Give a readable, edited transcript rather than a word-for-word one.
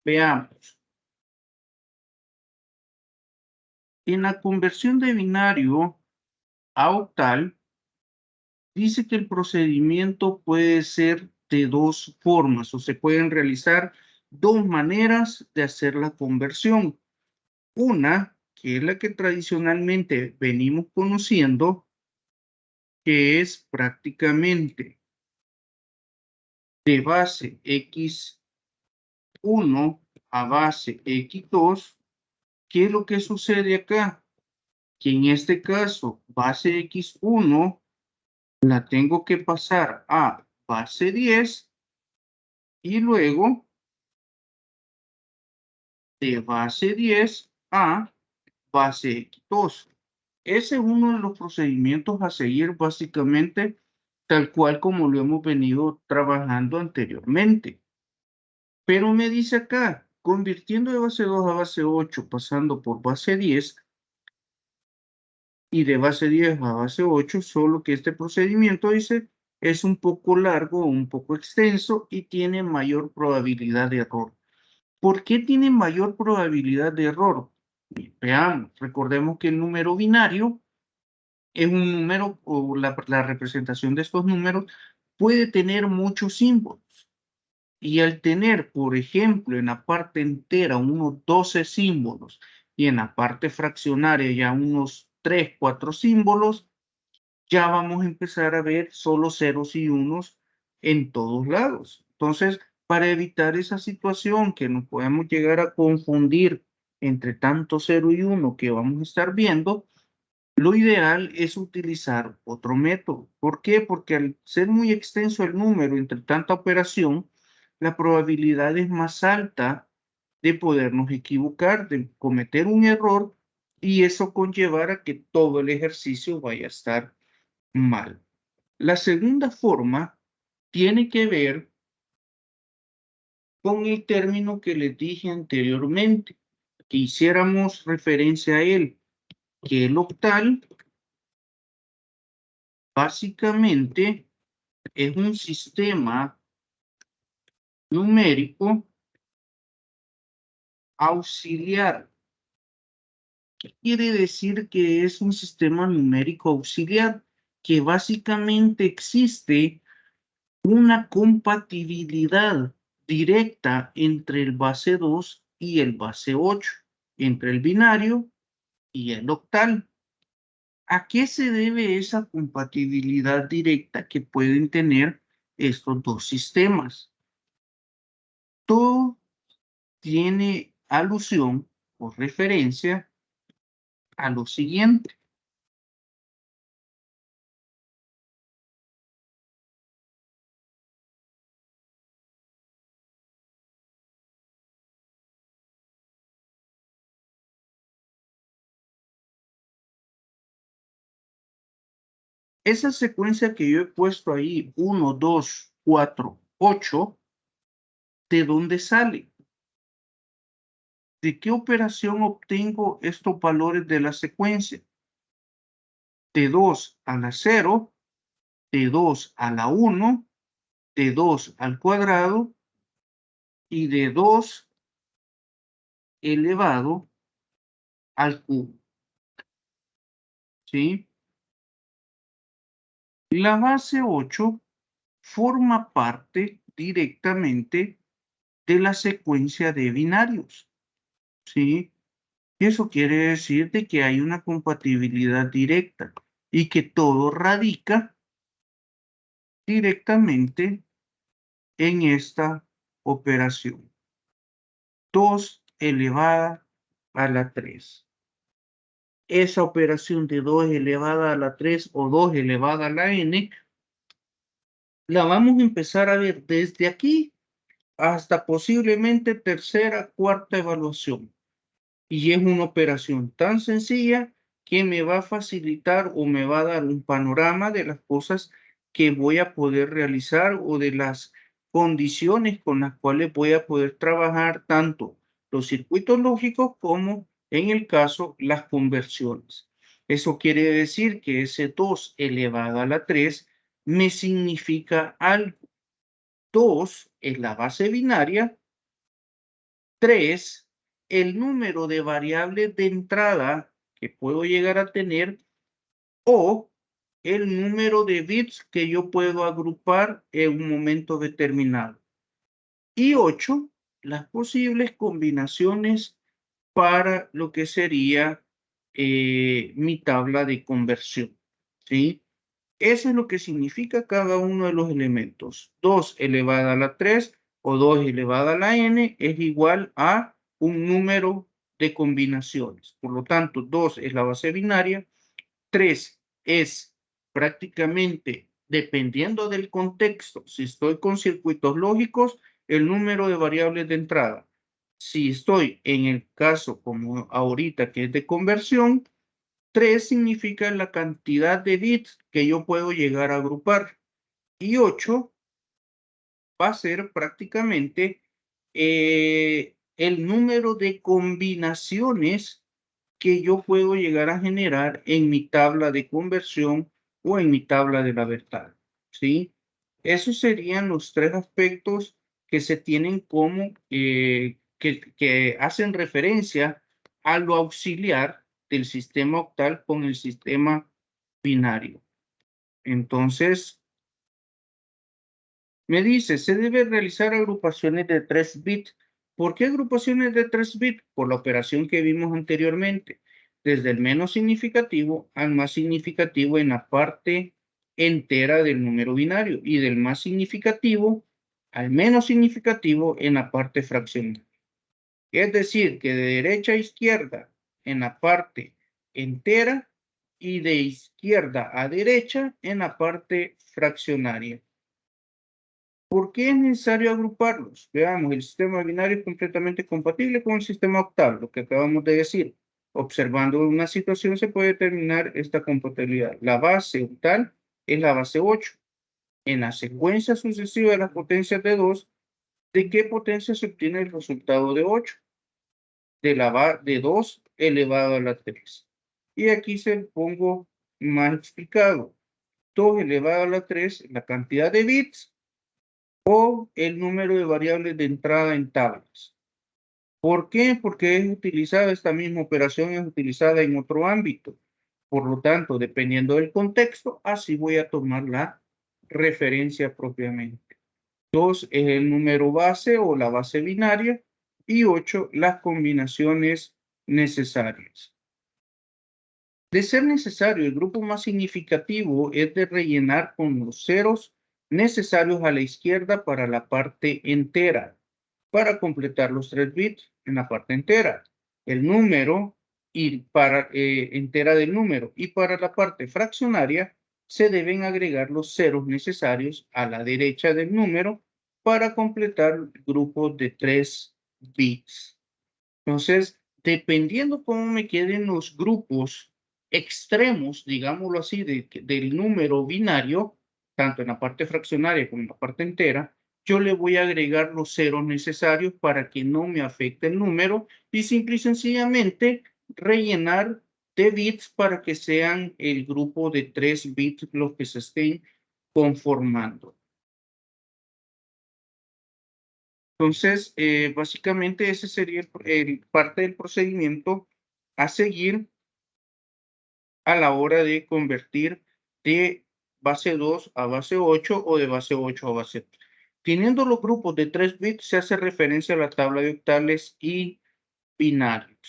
Veamos. En la conversión de binario a octal, dice que el procedimiento puede ser de dos formas o se pueden realizar dos maneras de hacer la conversión. Una, que es la que tradicionalmente venimos conociendo, que es prácticamente de base x1 a base x2. ¿Qué es lo que sucede acá? Que en este caso, base x1 la tengo que pasar a base 10 y luego de base 10 a base x2. Ese es uno de los procedimientos a seguir básicamente tal cual como lo hemos venido trabajando anteriormente. Pero me dice acá, convirtiendo de base 2 a base 8, pasando por base 10 y de base 10 a base 8, solo que este procedimiento dice es un poco largo, un poco extenso y tiene mayor probabilidad de error. ¿Por qué tiene mayor probabilidad de error? Veamos, recordemos que el número binario es un número o la representación de estos números puede tener muchos símbolos. Y al tener, por ejemplo, en la parte entera unos 12 símbolos y en la parte fraccionaria ya unos 3, 4 símbolos, ya vamos a empezar a ver solo ceros y unos en todos lados. Entonces, para evitar esa situación que nos podamos llegar a confundir entre tanto 0 y 1 que vamos a estar viendo, lo ideal es utilizar otro método. ¿Por qué? Porque al ser muy extenso el número entre tanta operación, la probabilidad es más alta de podernos equivocar, de cometer un error y eso conllevar a que todo el ejercicio vaya a estar mal. La segunda forma tiene que ver con el término que les dije anteriormente, que hiciéramos referencia a él, que el octal básicamente es un sistema numérico auxiliar. ¿Qué quiere decir que es un sistema numérico auxiliar? Que básicamente existe una compatibilidad directa entre el base 2 y el base 8, entre el binario y el octal. ¿A qué se debe esa compatibilidad directa que pueden tener estos dos sistemas? Todo tiene alusión o referencia a lo siguiente. Esa secuencia que yo he puesto ahí, 1, 2, 4, 8, ¿de dónde sale? ¿De qué operación obtengo estos valores de la secuencia? De 2 a la 0, de 2 a la 1, de 2 al cuadrado y de 2 elevado al cubo. ¿Sí? La base 8 forma parte directamente de la secuencia de binarios. ¿Sí? Eso quiere decir de que hay una compatibilidad directa y que todo radica directamente en esta operación. 2 elevada a la 3. Esa operación de 2 elevada a la 3 o 2 elevada a la n, la vamos a empezar a ver desde aquí hasta posiblemente tercera, cuarta evaluación. Y es una operación tan sencilla que me va a facilitar o me va a dar un panorama de las cosas que voy a poder realizar o de las condiciones con las cuales voy a poder trabajar tanto los circuitos lógicos como en el caso las conversiones. Eso quiere decir que ese 2 elevado a la 3 me significa algo. 2 es la base binaria 3, el número de variables de entrada que puedo llegar a tener o el número de bits que yo puedo agrupar en un momento determinado. Y 8, las posibles combinaciones para lo que sería mi tabla de conversión, ¿sí? Eso es lo que significa cada uno de los elementos. 2 elevada a la 3 o 2 elevada a la n es igual a un número de combinaciones. Por lo tanto, 2 es la base binaria, 3 es prácticamente, dependiendo del contexto, si estoy con circuitos lógicos, el número de variables de entrada. Si estoy en el caso como ahorita que es de conversión, 3 significa la cantidad de bits que yo puedo llegar a agrupar. Y 8 va a ser prácticamente el número de combinaciones que yo puedo llegar a generar en mi tabla de conversión o en mi tabla de la verdad, ¿sí? Esos serían los 3 aspectos que se tienen como, que hacen referencia a lo auxiliar del sistema octal con el sistema binario. Entonces, me dice, se debe realizar agrupaciones de 3 bits. ¿Por qué agrupaciones de 3 bits? Por la operación que vimos anteriormente, desde el menos significativo al más significativo en la parte entera del número binario y del más significativo al menos significativo en la parte fraccionaria. Es decir, que de derecha a izquierda en la parte entera y de izquierda a derecha en la parte fraccionaria. ¿Por qué es necesario agruparlos? Veamos, el sistema binario es completamente compatible con el sistema octal, lo que acabamos de decir. Observando una situación se puede determinar esta compatibilidad. La base octal es la base 8. En la secuencia sucesiva de las potencias de 2, ¿de qué potencia se obtiene el resultado de 8? De 2 elevado a la 3. Y aquí se pongo más explicado. 2 elevado a la 3, la cantidad de bits o el número de variables de entrada en tablas. ¿Por qué? Porque es utilizada esta misma operación, es utilizada en otro ámbito. Por lo tanto, dependiendo del contexto, así voy a tomar la referencia propiamente. 2 es el número base o la base binaria y 8 las combinaciones necesarias. De ser necesario, el grupo más significativo es de rellenar con los ceros necesarios a la izquierda para la parte entera, para completar los 3 bits en la parte entera. El número y para entera del número y para la parte fraccionaria se deben agregar los ceros necesarios a la derecha del número para completar el grupo de 3 bits. Entonces, dependiendo cómo me queden los grupos extremos, digámoslo así, del número binario, tanto en la parte fraccionaria como en la parte entera, yo le voy a agregar los ceros necesarios para que no me afecte el número y simple y sencillamente rellenar de bits para que sean el grupo de 3 bits los que se estén conformando. Entonces, básicamente ese sería parte del procedimiento a seguir a la hora de convertir de base 2 a base 8 o de base 8 a base 3. Teniendo los grupos de 3 bits, se hace referencia a la tabla de octales y binarios.